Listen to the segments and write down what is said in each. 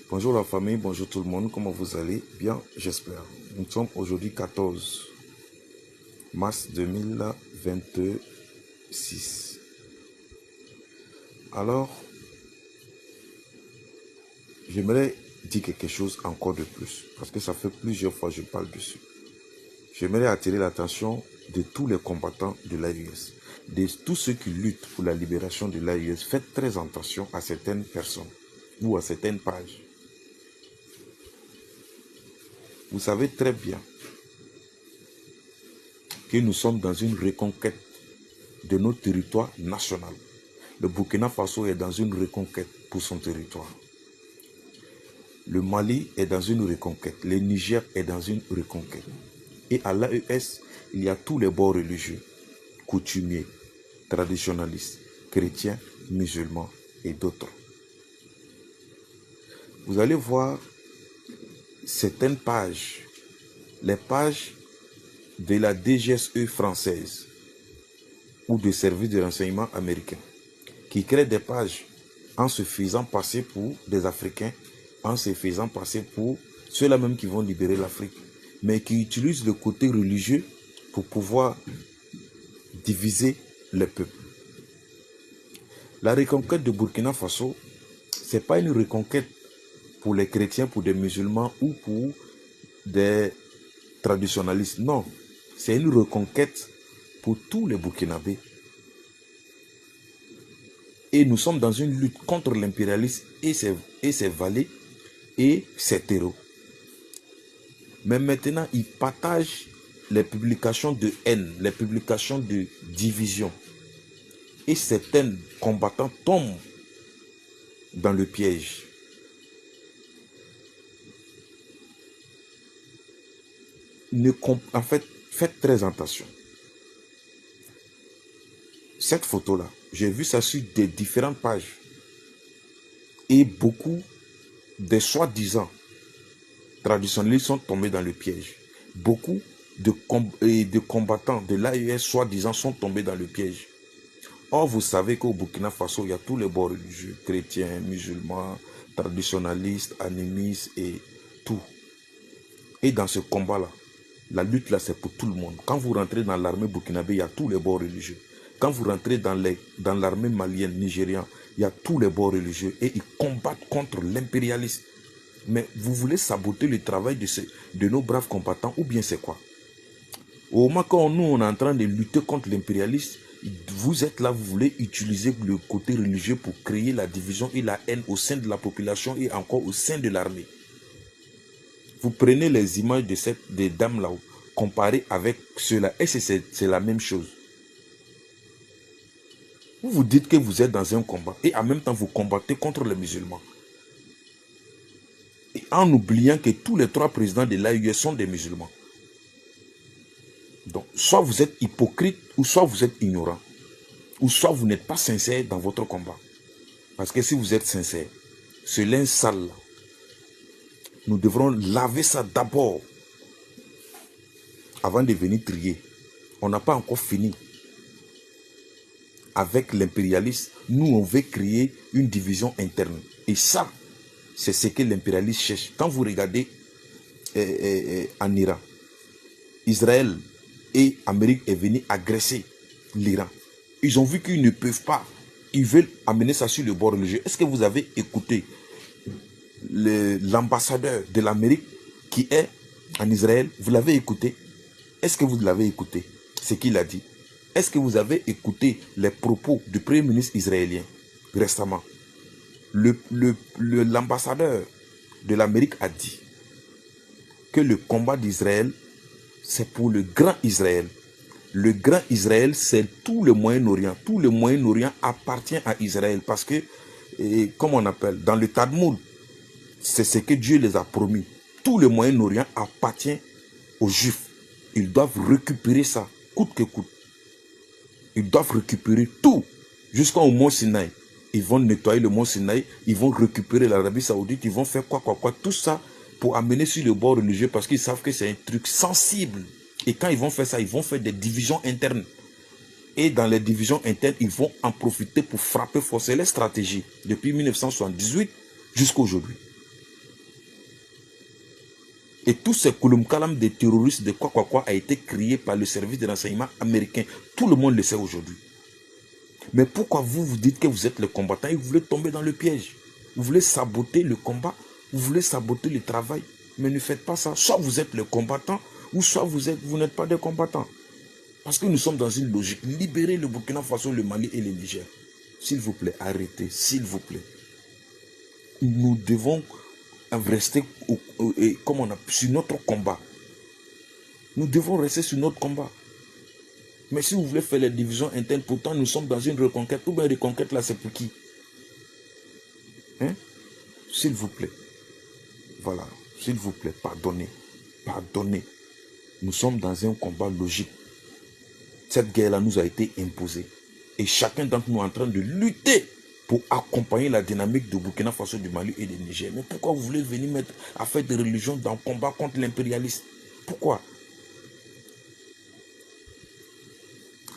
Bonjour la famille, bonjour tout le monde, comment vous allez? Bien, j'espère. Nous sommes aujourd'hui 14 mars 2026. Alors, j'aimerais dire quelque chose encore de plus, parce que ça fait plusieurs fois que je parle dessus. J'aimerais attirer l'attention de tous les combattants de l'AIS, de tous ceux qui luttent pour la libération de l'AIS. Faites très attention à certaines personnes ou à certaines pages. Vous savez très bien que nous sommes dans une reconquête de notre territoire national. Le Burkina Faso est dans une reconquête pour son territoire. Le Mali est dans une reconquête. Le Niger est dans une reconquête. Et à l'AES, il y a tous les bords religieux, coutumiers, traditionnalistes, chrétiens, musulmans et d'autres. Vous allez voir certaines pages, les pages de la DGSE française ou de services de renseignement américains qui créent des pages en se faisant passer pour des Africains, en se faisant passer pour ceux-là même qui vont libérer l'Afrique, mais qui utilisent le côté religieux pour pouvoir diviser les peuples. La reconquête de Burkina Faso, ce n'est pas une reconquête pour les chrétiens, pour des musulmans ou pour des traditionnalistes. Non, c'est une reconquête pour tous les Burkinabés. Et nous sommes dans une lutte contre l'impérialisme et ses valets et ses terreaux. Mais maintenant, ils partagent les publications de haine, les publications de division. Et certains combattants tombent dans le piège. En fait, faites très attention. Cette photo-là, j'ai vu ça sur des différentes pages. Et beaucoup des soi-disant traditionnalistes sont tombés dans le piège. Beaucoup de combattants de l'AES soi-disant sont tombés dans le piège. Or, vous savez qu'au Burkina Faso, il y a tous les bords religieux, chrétiens, musulmans, traditionnalistes, animistes et tout. Et dans ce combat-là, la lutte là, c'est pour tout le monde. Quand vous rentrez dans l'armée burkinabé, il y a tous les bords religieux. Quand vous rentrez dans l'armée malienne, nigériane, il y a tous les bords religieux et ils combattent contre l'impérialisme. Mais vous voulez saboter le travail de nos braves combattants ou bien c'est quoi? Au moment quand nous, on est en train de lutter contre l'impérialisme, vous êtes là, vous voulez utiliser le côté religieux pour créer la division et la haine au sein de la population et encore au sein de l'armée. Vous prenez les images des dames là-haut, comparées avec ceux-là, et c'est la même chose. Vous vous dites que vous êtes dans un combat et en même temps vous combattez contre les musulmans. Et en oubliant que tous les trois présidents de l'AUE sont des musulmans. Donc, soit vous êtes hypocrite, ou soit vous êtes ignorant. Ou soit vous n'êtes pas sincère dans votre combat. Parce que si vous êtes sincère, ce linge sale, nous devrons laver ça d'abord avant de venir trier. On n'a pas encore fini. Avec l'impérialisme, nous, on veut créer une division interne. Et ça, c'est ce que l'impérialisme cherche. Quand vous regardez en Iran, Israël et Amérique est venu agresser l'Iran. Ils ont vu qu'ils ne peuvent pas. Ils veulent amener ça sur le bord religieux. Est-ce que vous avez écouté l'ambassadeur de l'Amérique qui est en Israël? Vous l'avez écouté? Est-ce que vous l'avez écouté? Ce qu'il a dit. Est-ce que vous avez écouté les propos du Premier ministre israélien récemment? L'ambassadeur de l'Amérique a dit que le combat d'Israël, c'est pour le grand Israël. Le grand Israël, c'est tout le Moyen-Orient. Tout le Moyen-Orient appartient à Israël parce que, comme on appelle, dans le Talmud, c'est ce que Dieu les a promis. Tout le Moyen-Orient appartient aux Juifs. Ils doivent récupérer ça, coûte que coûte. Ils doivent récupérer tout jusqu'au mont Sinaï. Ils vont nettoyer le mont Sinaï, ils vont récupérer l'Arabie Saoudite, ils vont faire quoi. Tout ça pour amener sur le bord religieux parce qu'ils savent que c'est un truc sensible. Et quand ils vont faire ça, ils vont faire des divisions internes. Et dans les divisions internes, ils vont en profiter pour frapper, forcer les stratégies depuis 1978 jusqu'à aujourd'hui. Et tous ces Kulum-Kalam des terroristes de quoi a été créé par le service de renseignement américain. Tout le monde le sait aujourd'hui. Mais pourquoi vous dites que vous êtes le combattant et vous voulez tomber dans le piège? Vous voulez saboter le combat, vous voulez saboter le travail. Mais ne faites pas ça. Soit vous êtes le combattant, ou soit vous n'êtes pas des combattants. Parce que nous sommes dans une logique. Libérez le Burkina Faso, le Mali et le Niger. S'il vous plaît, arrêtez, s'il vous plaît. Nous devons rester sur notre combat. Nous devons rester sur notre combat. Mais si vous voulez faire les divisions internes, pourtant nous sommes dans une reconquête. Ou bien reconquête là, c'est pour qui? Hein? S'il vous plaît. Voilà. S'il vous plaît, pardonnez. Pardonnez. Nous sommes dans un combat logique. Cette guerre-là nous a été imposée. Et chacun d'entre nous est en train de lutter pour accompagner la dynamique de Burkina Faso, du Mali et du Niger. Mais pourquoi vous voulez venir mettre à faire des religions dans le combat contre l'impérialisme? Pourquoi?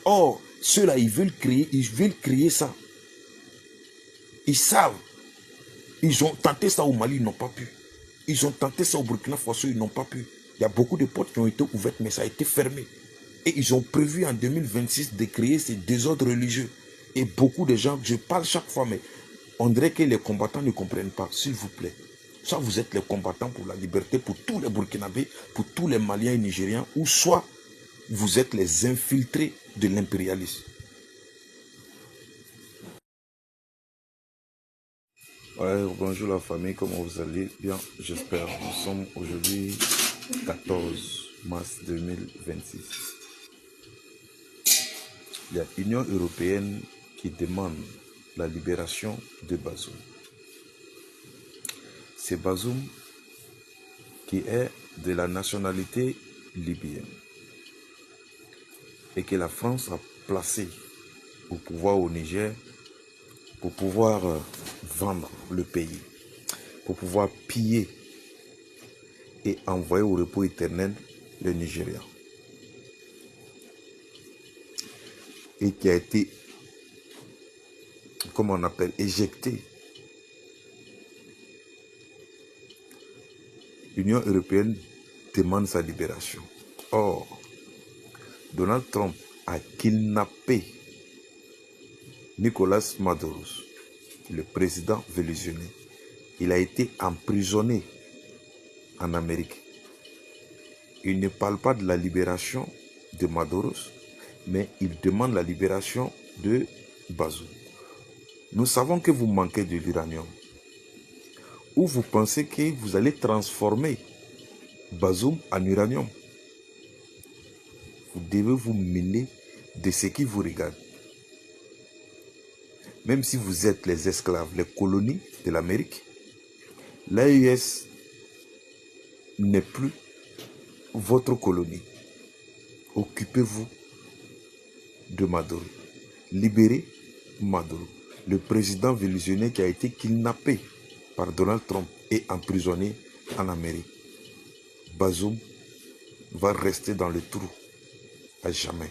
Or, ceux-là, ils veulent créer ça. Ils savent. Ils ont tenté ça au Mali, ils n'ont pas pu. Ils ont tenté ça au Burkina Faso, ils n'ont pas pu. Il y a beaucoup de portes qui ont été ouvertes, mais ça a été fermé. Et ils ont prévu en 2026 de créer ces désordres religieux. Et beaucoup de gens, je parle chaque fois, mais on dirait que les combattants ne comprennent pas. S'il vous plaît. Soit vous êtes les combattants pour la liberté, pour tous les Burkinabés, pour tous les Maliens et Nigériens, ou soit vous êtes les infiltrés de l'impérialisme. Ouais, bonjour la famille, comment vous allez? Bien, j'espère. Nous sommes aujourd'hui 14 mars 2026. Il y a l'Union européenne qui demande la libération de Bazoum. C'est Bazoum qui est de la nationalité libyenne et que la France a placé au pouvoir au Niger pour pouvoir vendre le pays, pour pouvoir piller et envoyer au repos éternel le Nigeria. Et qui a été, comment on appelle, éjecté. L'Union européenne demande sa libération. Or, Donald Trump a kidnappé Nicolas Maduro, le président vénézuélien. Il a été emprisonné en Amérique. Il ne parle pas de la libération de Maduro, mais il demande la libération de Bazoum. Nous savons que vous manquez de l'uranium. Ou vous pensez que vous allez transformer Bazoum en uranium. Vous devez vous mêler de ce qui vous regarde. Même si vous êtes les esclaves, les colonies de l'Amérique, l'AES n'est plus votre colonie. Occupez-vous de Maduro. Libérez Maduro, le président vénézuélien qui a été kidnappé par Donald Trump et emprisonné en Amérique. Bazoum va rester dans le trou à jamais.